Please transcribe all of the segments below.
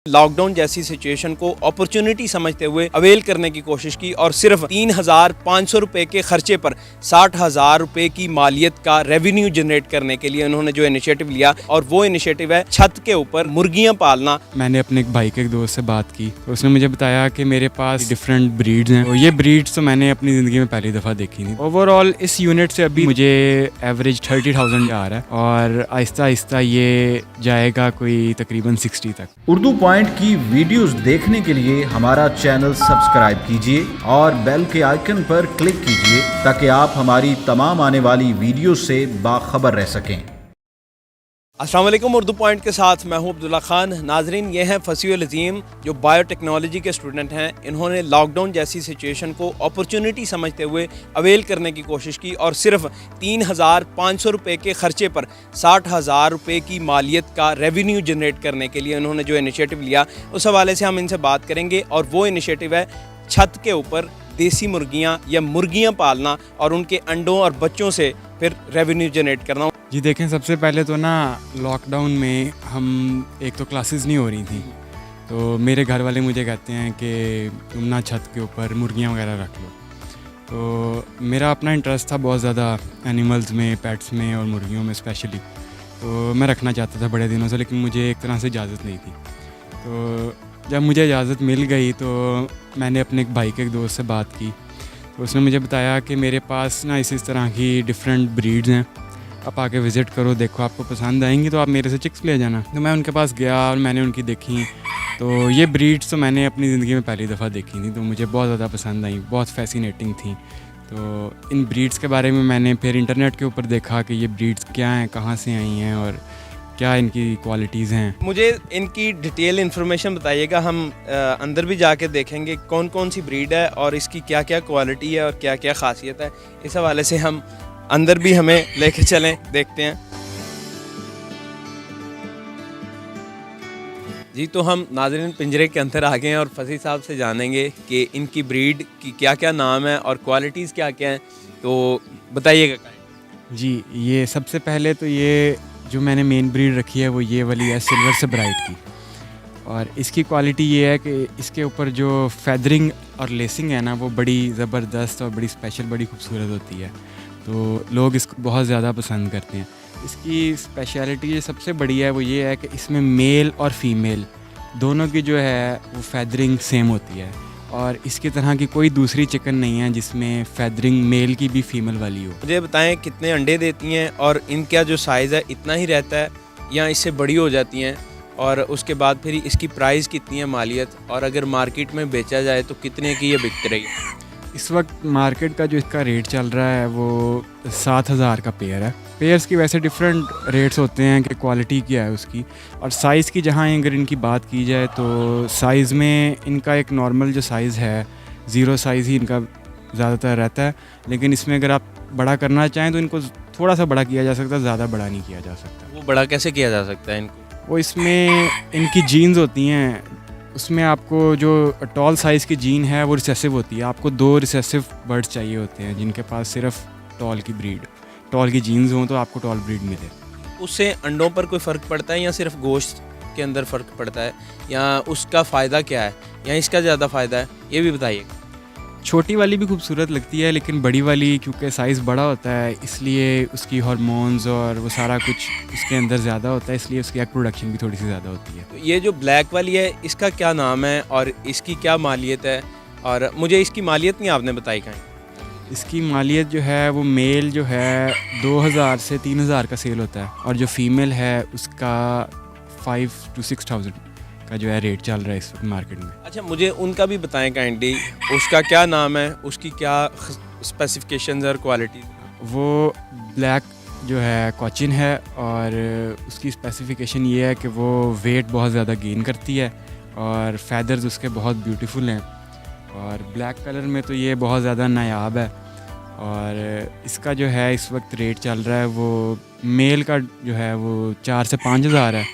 Lockdown जैसी situation को opportunity समझते हुए अवेल करने की कोशिश की और सिर्फ 3,500 रुपए के खर्चे पर 60,000 रुपए की मालियत का रेवेन्यू जनरेट करने के लिए उन्होंने जो इनिशिएटिव लिया और वो इनिशिएटिव है छत के ऊपर मुर्गियां पालना। मैंने अपने एक भाई के एक दोस्त से बात की तो उसने मुझे बताया कि मेरे पास डिफरेंट ब्रीड्स हैं और ये ब्रीड्स तो मैंने अपनी ज़िंदगी में पहली दफ़ा देखी थी। ओवरऑल इस यूनिट से अभी मुझे एवरेज 30,000 आ रहा है और आहिस्ता आहिस्ता ये जाएगा कोई तकरीबन 60 तक। उर्दू पॉइंट की वीडियोस देखने के लिए हमारा चैनल सब्सक्राइब कीजिए और बेल के आइकन पर क्लिक कीजिए ताकि आप हमारी तमाम आने वाली वीडियो से बाखबर रह सकें। अस्सलाम वालेकुम, उर्दू पॉइंट के साथ मैं हूं अब्दुल्ला खान। नाजरीन, ये हैं फसीउल अज़ीम जो बायोटेक्नोलॉजी के स्टूडेंट हैं। इन्होंने लॉकडाउन जैसी सिचुएशन को अपॉर्चुनिटी समझते हुए अवेल करने की कोशिश की और सिर्फ 3,500 रुपए के खर्चे पर 60,000 रुपए की मालियत का रेवेन्यू जनरेट करने के लिए उन्होंने जो इनिशिएटिव लिया उस हवाले से हम इनसे बात करेंगे। और वो इनिशिएटिव है छत के ऊपर देसी मुर्गियाँ या मुर्गियाँ पालना और उनके अंडों और बच्चों से फिर रेवेन्यू जनरेट करना। जी देखें, सबसे पहले तो ना लॉकडाउन में हम एक तो क्लासेस नहीं हो रही थी तो मेरे घर वाले मुझे कहते हैं कि तुम ना छत के ऊपर मुर्गियाँ वगैरह रख लो। तो मेरा अपना इंटरेस्ट था बहुत ज़्यादा एनिमल्स में, पेट्स में और मुर्गियों में स्पेशली। तो मैं रखना चाहता था बड़े दिनों से, लेकिन मुझे एक तरह से इजाज़त नहीं थी। तो जब मुझे इजाज़त मिल गई तो मैंने अपने एक भाई के एक दोस्त से बात की तो उसने मुझे बताया कि मेरे पास ना इस तरह की डिफरेंट ब्रीड्स हैं, आप आके विज़िट करो, देखो आपको पसंद आएंगी तो आप मेरे से चिक्स ले जाना। तो मैं उनके पास गया और मैंने उनकी देखी तो ये ब्रीड्स तो मैंने अपनी ज़िंदगी में पहली दफ़ा देखी थी तो मुझे बहुत ज़्यादा पसंद आई, बहुत फैसिनेटिंग थी। तो इन ब्रीड्स के बारे में मैंने फिर इंटरनेट के ऊपर देखा कि ये ब्रीड्स क्या हैं, कहाँ से आई हैं और क्या इनकी क्वालिटीज़ हैं। मुझे इनकी डिटेल इन्फॉर्मेशन बताइएगा। हम अंदर भी जाके देखेंगे कौन कौन सी ब्रीड है और इसकी क्या क्या क्वालिटी है और क्या क्या ख़ासियत है। इस हवाले से हम अंदर भी हमें लेके चलें, देखते हैं। जी, तो हम नाज़रीन पिंजरे के अंदर आ गए हैं और फसी साहब से जानेंगे कि इनकी ब्रीड की क्या क्या नाम है और क्वालिटीज़ क्या क्या हैं, तो बताइएगा। जी, ये सबसे पहले तो ये जो मैंने मेन ब्रीड रखी है वो ये वाली है सिल्वर से ब्राइट की। और इसकी क्वालिटी ये है कि इसके ऊपर जो फेदरिंग और लेसिंग है ना वो बड़ी ज़बरदस्त और बड़ी स्पेशल, बड़ी खूबसूरत होती है। तो लोग इसको बहुत ज़्यादा पसंद करते हैं। इसकी स्पेशलिटी जो सबसे बड़ी है वो ये है कि इसमें मेल और फीमेल दोनों की जो है वो फेदरिंग सेम होती है और इसकी तरह की कोई दूसरी चिकन नहीं है जिसमें फेदरिंग मेल की भी फीमेल वाली हो। मुझे बताएं कितने अंडे देती हैं और इनका जो साइज़ है इतना ही रहता है या इससे बड़ी हो जाती हैं, और उसके बाद फिर इसकी प्राइस कितनी है, मालियत, और अगर मार्केट में बेचा जाए तो कितने की ये बिकती रही। इस वक्त मार्केट का जो इसका रेट चल रहा है वो 7,000 का पेयर है। पेयर्स की वैसे डिफरेंट रेट्स होते हैं कि क्वालिटी क्या है उसकी। और साइज़ की जहाँ अगर इनकी बात की जाए तो साइज़ में इनका एक नॉर्मल जो साइज़ है 0 साइज़ ही इनका ज़्यादातर रहता है, लेकिन इसमें अगर आप बड़ा करना चाहें तो इनको थोड़ा सा बड़ा किया जा सकता है, ज़्यादा बड़ा नहीं किया जा सकता। वो बड़ा कैसे किया जा सकता है इनको? वो इसमें इनकी जीन्स होती हैं, उसमें आपको जो टॉल साइज़ की जीन है वो रिसेसिव होती है। आपको 2 रिसेसिव बर्ड्स चाहिए होते हैं जिनके पास सिर्फ टॉल की जीन्स हों तो आपको टॉल ब्रीड मिले। उससे अंडों पर कोई फ़र्क पड़ता है या सिर्फ गोश्त के अंदर फ़र्क पड़ता है, या उसका फ़ायदा क्या है, या इसका ज़्यादा फ़ायदा है, ये भी बताइएगा। छोटी वाली भी खूबसूरत लगती है लेकिन बड़ी वाली क्योंकि साइज़ बड़ा होता है इसलिए उसकी हार्मोन्स और वो सारा कुछ उसके अंदर ज़्यादा होता है, इसलिए उसकी एग प्रोडक्शन भी थोड़ी सी ज़्यादा होती है। तो ये जो ब्लैक वाली है इसका क्या नाम है और इसकी क्या मालियत है? और मुझे इसकी मालियत नहीं आपने बताई कहीं। इसकी मालियत जो है वो मेल जो है 2,000 से 3,000 का सेल होता है और जो फीमेल है उसका 5 to 6,000 का जो है रेट चल रहा है इस वक्त मार्केट में। अच्छा, मुझे उनका भी बताएं काइंडली, उसका क्या नाम है, उसकी क्या स्पेसिफिकेशंस और क्वालिटी? वो ब्लैक जो है कॉचिन है और उसकी स्पेसिफिकेशन ये है कि वो वेट बहुत ज़्यादा गेन करती है और फैदर्स उसके बहुत ब्यूटीफुल हैं और ब्लैक कलर में तो ये बहुत ज़्यादा नायाब है। और इसका जो है इस वक्त रेट चल रहा है वो मेल का जो है वो 4 से 5,000 है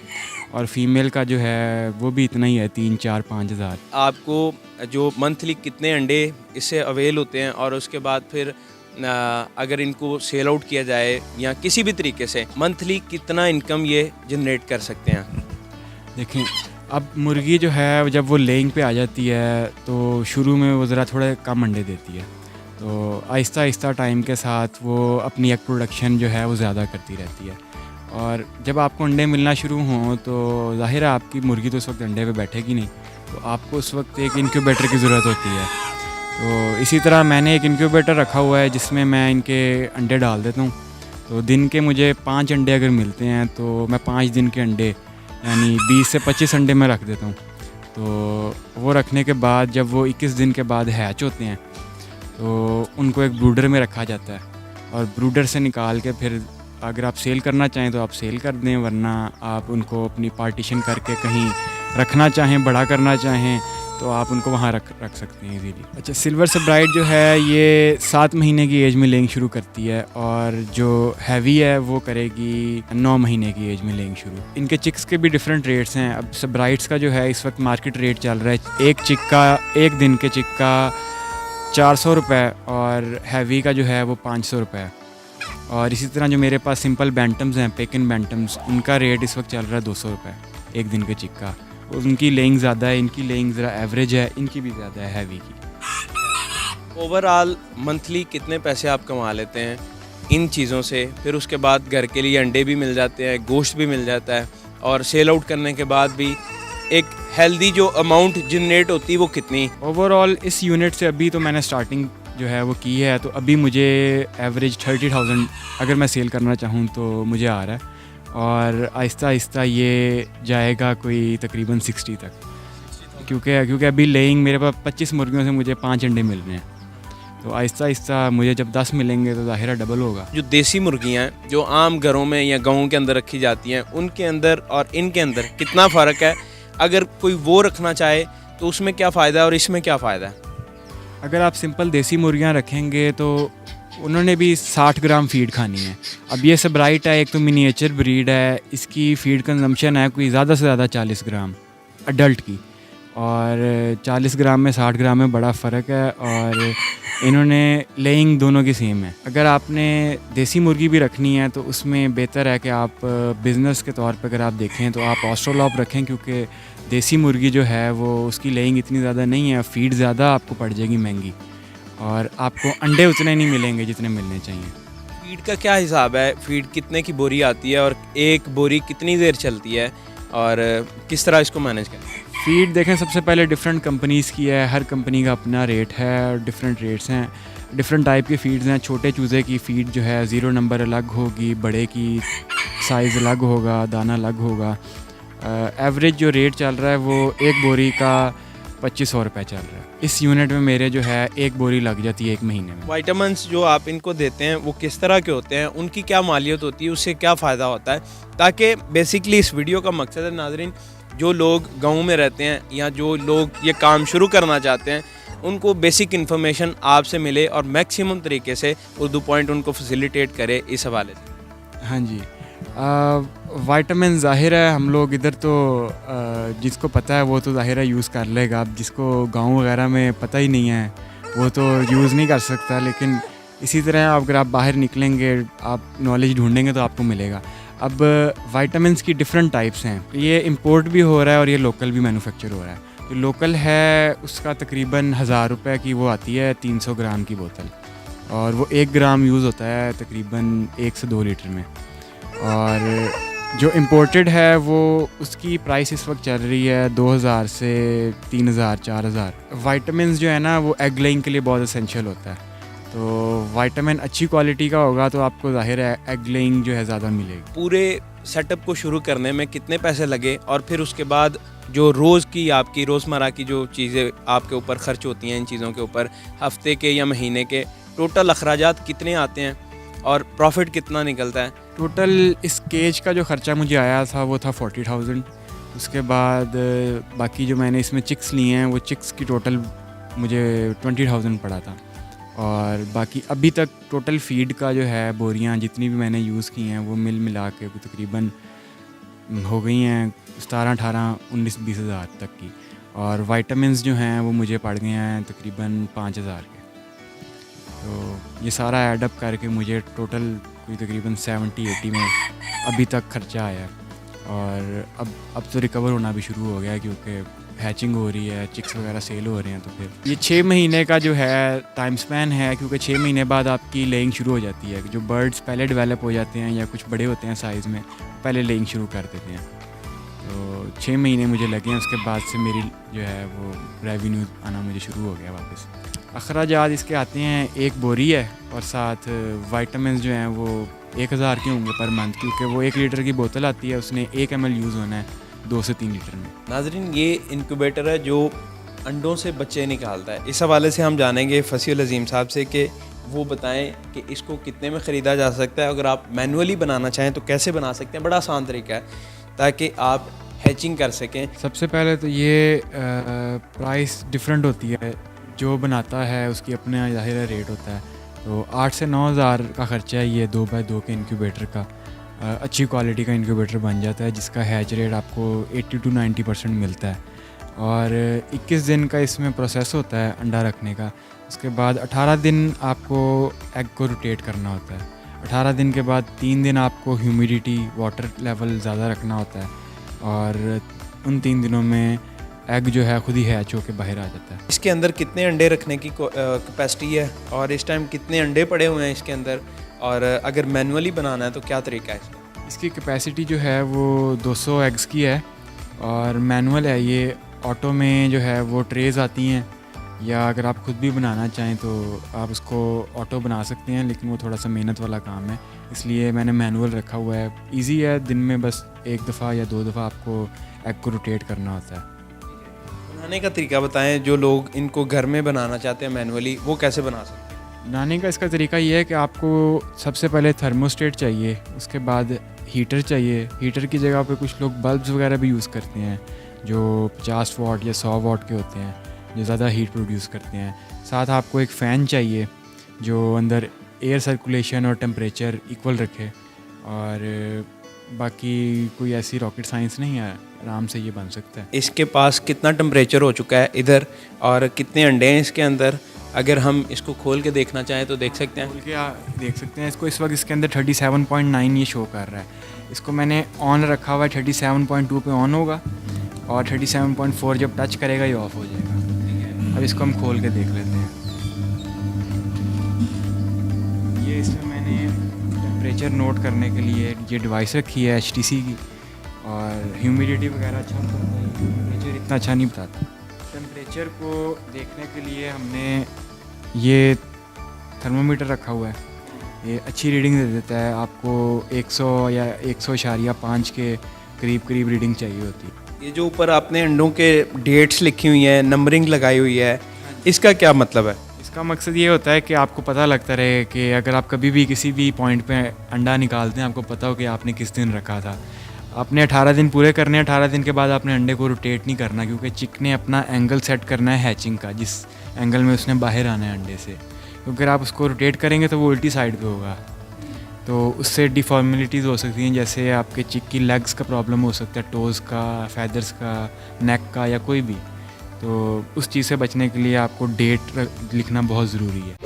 और फीमेल का जो है वो भी इतना ही है, 3, 4, 5,000। आपको जो मंथली कितने अंडे इससे अवेल होते हैं और उसके बाद फिर अगर इनको सेल आउट किया जाए या किसी भी तरीके से मंथली कितना इनकम ये जनरेट कर सकते हैं? देखें, अब मुर्गी जो है जब वो लेइंग पे आ जाती है तो शुरू में वो ज़रा थोड़े कम अंडे देती है, तो आहिस्ता आहिस्ता टाइम के साथ वो अपनी एग प्रोडक्शन जो है वो ज़्यादा करती रहती है। और जब आपको अंडे मिलना शुरू हों तो ज़ाहिर है आपकी मुर्गी तो उस वक्त अंडे पे बैठेगी नहीं, तो आपको उस वक्त एक इनक्यूबेटर की ज़रूरत होती है। तो इसी तरह मैंने एक इनक्यूबेटर रखा हुआ है जिसमें मैं इनके अंडे डाल देता हूँ। तो दिन के मुझे 5 अंडे अगर मिलते हैं तो मैं 5 दिन के अंडे यानी 20 से 25 अंडे मैं रख देता हूँ। तो वो रखने के बाद जब वो 21 दिन के बाद हैच होते हैं तो उनको एक ब्रूडर में रखा जाता है, और ब्रूडर से निकाल के फिर अगर आप सेल करना चाहें तो आप सेल कर दें, वरना आप उनको अपनी पार्टीशन करके कहीं रखना चाहें, बड़ा करना चाहें तो आप उनको वहाँ रख सकते हैं इजीली। अच्छा, सिल्वर सब्राइट जो है ये 7 महीने की एज में लेइंग शुरू करती है, और जो हैवी है वो करेगी 9 महीने की एज में लेइंग शुरू। इनके चिक्स के भी डिफरेंट रेट्स हैं। अब सब्राइट्स का जो है इस वक्त मार्केट रेट चल रहा है, एक चिक का, एक दिन के चिक का 400 रुपये, और हैवी का जो है वो 500 रुपये। और इसी तरह जो मेरे पास सिंपल बैंटम्स हैं, पेकिन बैंटम्स, उनका रेट इस वक्त चल रहा है 200 रुपये एक दिन के चिक का। उनकी लेइंग ज़्यादा है, इनकी लेइंग ज़रा एवरेज है, इनकी भी ज़्यादा है हैवी की। ओवरऑल मंथली कितने पैसे आप कमा लेते हैं इन चीज़ों से? फिर उसके बाद घर के लिए अंडे भी मिल जाते हैं, गोश्त भी मिल जाता है, और सेल आउट करने के बाद भी एक हेल्दी जो अमाउंट जनरेट होती है वो कितनी? ओवरऑल इस यूनिट से अभी तो मैंने स्टार्टिंग जो है वो की है, तो अभी मुझे एवरेज 30,000 अगर मैं सेल करना चाहूँ तो मुझे आ रहा है, और आहिस्ता आहिस्ता ये जाएगा कोई तकरीबन 60 तक, क्योंकि अभी लेइंग मेरे पास 25 मुर्गियों से मुझे 5 अंडे मिल रहे हैं, तो आहिस्ता आहिस्ता मुझे जब 10 मिलेंगे तो ज़ाहिर है डबल होगा। जो देसी मुर्गियाँ हैं जो आम घरों में या गाँव के अंदर रखी जाती हैं, उनके अंदर और इनके अंदर कितना फ़र्क है? अगर कोई वो रखना चाहे तो उसमें क्या फ़ायदा है और इसमें क्या फ़ायदा है? अगर आप सिंपल देसी मुर्गियाँ रखेंगे तो उन्होंने भी 60 ग्राम फीड खानी है। अब ये सब्राइट है, एक तो मिनिएचर ब्रीड है, इसकी फ़ीड कंजम्पशन है कोई ज़्यादा से ज़्यादा 40 ग्राम अडल्ट की, और 40 ग्राम में 60 ग्राम में बड़ा फ़र्क है, और इन्होंने लेइंग दोनों की सेम है। अगर आपने देसी मुर्गी भी रखनी है तो उसमें बेहतर है कि आप बिज़नेस के तौर पे अगर आप देखें तो आप ऑस्ट्रोलॉप रखें, क्योंकि देसी मुर्गी जो है वो उसकी लेइंग इतनी ज़्यादा नहीं है, फ़ीड ज़्यादा आपको पड़ जाएगी महंगी, और आपको अंडे उतने नहीं मिलेंगे जितने मिलने चाहिए। फीड का क्या हिसाब है? फीड कितने की बोरी आती है और एक बोरी कितनी देर चलती है, और किस तरह इसको मैनेज करें? फ़ीड देखें, सबसे पहले डिफरेंट कंपनीज़ की है, हर कंपनी का अपना रेट है और डिफरेंट रेट्स हैं, डिफरेंट टाइप के फ़ीड्स हैं। छोटे चूज़े की फ़ीड जो है 0 नंबर अलग होगी, बड़े की साइज़ अलग होगा, दाना अलग होगा। एवरेज जो रेट चल रहा है वो एक बोरी का 2500 रुपये चल रहा है। इस यूनिट में मेरे जो है एक बोरी लग जाती है 1 महीने में। वाइटामिन्स जो आप इनको देते हैं वो किस तरह के होते हैं, उनकी क्या मालियत होती है, उससे क्या फ़ायदा होता है? ताकि बेसिकली इस वीडियो का मकसद है नाज़रीन, जो लोग गाँव में रहते हैं या जो लोग ये काम शुरू करना चाहते हैं उनको बेसिक इन्फॉर्मेशन आपसे मिले और मैक्सिमम तरीके से उर्दू पॉइंट उनको फैसिलिटेट करे इस हवाले से। हाँ जी, वाइटामिन ज़ाहिर है हम लोग इधर तो जिसको पता है वो तो ज़ाहिर है यूज़ कर लेगा, अब जिसको गांव वगैरह में पता ही नहीं है वो तो यूज़ नहीं कर सकता। लेकिन इसी तरह अगर आप बाहर निकलेंगे, आप नॉलेज ढूंढेंगे तो आपको मिलेगा। अब वाइटामिन्स की डिफरेंट टाइप्स हैं, ये इंपोर्ट भी हो रहा है और ये लोकल भी मैन्युफैक्चर हो रहा है। जो लोकल है उसका तकरीबन 1000 रुपये की वो आती है 300 ग्राम की बोतल, और वो 1 ग्राम यूज़ होता है तकरीबन 1 से 2 लीटर में। और जो इम्पोर्टेड है वो उसकी प्राइस इस वक्त चल रही है 2000 से 3000 4000। वाइटामिन्स जो है ना वो एग लेइंग के लिए बहुत एसेंशियल होता है, तो वाइटामिन अच्छी क्वालिटी का होगा तो आपको ज़ाहिर है एग लेइंग जो है ज़्यादा मिलेगी। पूरे सेटअप को शुरू करने में कितने पैसे लगे, और फिर उसके बाद जो रोज़ की आपकी रोज़मर्रा की जो चीज़ें आपके ऊपर खर्च होती हैं इन चीज़ों के ऊपर, हफ्ते के या महीने के टोटल अखराजात कितने आते हैं और प्रॉफिट कितना निकलता है? टोटल इस केज का जो ख़र्चा मुझे आया था वो था 40,000। उसके बाद बाकी जो मैंने इसमें चिक्स लिए हैं वो चिक्स की टोटल मुझे 20,000 पड़ा था, और बाकी अभी तक टोटल फ़ीड का जो है बोरियां जितनी भी मैंने यूज़ की हैं वो मिल मिला के तकरीबन हो गई हैं 17 18 19 20 हज़ार तक की, और वाइटामिन्स जो हैं वो मुझे पड़ गए हैं तकरीबन 5000 के। तो ये सारा ऐडअप करके मुझे टोटल कोई तकरीबन 70-80 में अभी तक खर्चा आया है। और अब तो रिकवर होना भी शुरू हो गया है क्योंकि हैचिंग हो रही है, चिक्स वगैरह सेल हो रहे हैं। तो फिर ये 6 महीने का जो है टाइम स्पैन है, क्योंकि 6 महीने बाद आपकी लेइंग शुरू हो जाती है। जो बर्ड्स पहले डेवलप हो जाते हैं या कुछ बड़े होते हैं साइज़ में, पहले लेइंग शुरू कर देते हैं। तो 6 महीने मुझे लगे हैं, उसके बाद से मेरी जो है वो रेवेन्यू आना मुझे शुरू हो गया वापस। अखराजात इसके आते हैं, एक बोरी है और साथ वाइटामिन जो हैं वो 1000 के होंगे पर मंथ, क्योंकि वो 1 लीटर की बोतल आती है, उसने 1 ml यूज़ होना है 2 से 3 लीटर में। नाजरीन, ये इंक्यूबेटर है जो अंडों से बच्चे निकालता है। इस हवाले से हम जानेंगे फसीउल अजीम साहब से कि वो बताएं कि इसको कितने में ख़रीदा जा सकता है। अगर आप मैनुअली बनाना चाहें तो कैसे बना सकते हैं, बड़ा आसान तरीका है ताकि आप हैचिंग कर सकें। सबसे पहले तो ये प्राइस डिफरेंट होती है, जो बनाता है उसकी अपने ज़ाहिर रेट होता है। तो 8 से 9 हज़ार का ख़र्चा है ये 2x2 के इंक्यूबेटर का। अच्छी क्वालिटी का इंक्यूबेटर बन जाता है जिसका हैच रेट आपको 80 to 90% मिलता है। और 21 दिन का इसमें प्रोसेस होता है अंडा रखने का। उसके बाद 18 दिन आपको एग को रोटेट करना होता है। 18 दिन के बाद 3 दिन आपको ह्यूमिडिटी वाटर लेवल ज़्यादा रखना होता है और उन 3 दिनों में एग जो है खुद ही हैच होकर बाहर आ जाता है। इसके अंदर कितने अंडे रखने की कैपेसिटी है और इस टाइम कितने अंडे पड़े हुए हैं इसके अंदर, और अगर मैनुअली बनाना है तो क्या तरीका है इसका? इसकी कैपेसिटी जो है वो 200 एग्स की है और मैनुअल है ये। ऑटो में जो है वो ट्रेज़ आती हैं, या अगर आप खुद भी बनाना चाहें तो आप उसको ऑटो बना सकते हैं, लेकिन वो थोड़ा सा मेहनत वाला काम है, इसलिए मैंने मैनुअल रखा हुआ है। इजी है, दिन में बस 1 दफ़ा या 2 दफ़ा आपको एग को रोटेट करना होता है। बनाने का तरीका बताएं, जो लोग इनको घर में बनाना चाहते हैं मैनुअली, वो कैसे बना सकते हैं? बनाने का इसका तरीका ये है कि आपको सबसे पहले थर्मोस्टेट चाहिए, उसके बाद हीटर चाहिए। हीटर की जगह पे कुछ लोग बल्ब्स वगैरह भी यूज़ करते हैं जो 50 वाट या 100 वाट के होते हैं, जो ज़्यादा हीट प्रोड्यूस करते हैं। साथ आपको एक फ़ैन चाहिए जो अंदर एयर सर्कुलेशन और टेम्परेचर इक्वल रखे, और बाकी कोई ऐसी रॉकेट साइंस नहीं है, आराम से ये बन सकता है। इसके पास कितना टेम्परेचर हो चुका है इधर, और कितने अंडे हैं इसके अंदर? अगर हम इसको खोल के देखना चाहें तो देख सकते हैं। खोल के आप देख सकते हैं इसको। इस वक्त इसके अंदर 37.9 ये शो कर रहा है। इसको मैंने ऑन रखा हुआ है, 37.2 पे ऑन होगा और 37.4 जब टच करेगा ये ऑफ हो जाएगा। अब इसको हम खोल के देख लेते हैं। ये इसमें मैंने टेम्परेचर नोट करने के लिए ये डिवाइस रखी है HTC की, और ह्यूमिडिटी वगैरह अच्छा बताता है, टेम्परेचर इतना अच्छा नहीं बताता। टेम्परेचर को देखने के लिए हमने ये थर्मोमीटर रखा हुआ है, ये अच्छी रीडिंग दे देता है आपको। 100 या 100.5 के करीब रीडिंग चाहिए होती है। ये जो ऊपर आपने अंडों के डेट्स लिखी हुई हैं, नंबरिंग लगाई हुई है, इसका क्या मतलब है? इसका मकसद ये होता है कि आपको पता लगता रहे कि अगर आप कभी भी किसी भी पॉइंट पे अंडा निकालते हैं, आपको पता हो कि आपने किस दिन रखा था। आपने 18 दिन पूरे करने हैं, 18 दिन के बाद आपने अंडे को रोटेट नहीं करना, क्योंकि चिक ने अपना एंगल सेट करना है हैचिंग का, जिस एंगल में उसने बाहर आना है अंडे से। क्योंकि अगर आप उसको रोटेट करेंगे तो वो उल्टी साइड पे होगा, तो उससे डिफॉर्मेलिटीज़ हो सकती हैं, जैसे आपके चिक की लेग्स का प्रॉब्लम हो सकता है, टोज़ का, फैदर्स का, नेक का, या कोई भी। तो उस चीज़ से बचने के लिए आपको डेट लिखना बहुत ज़रूरी है।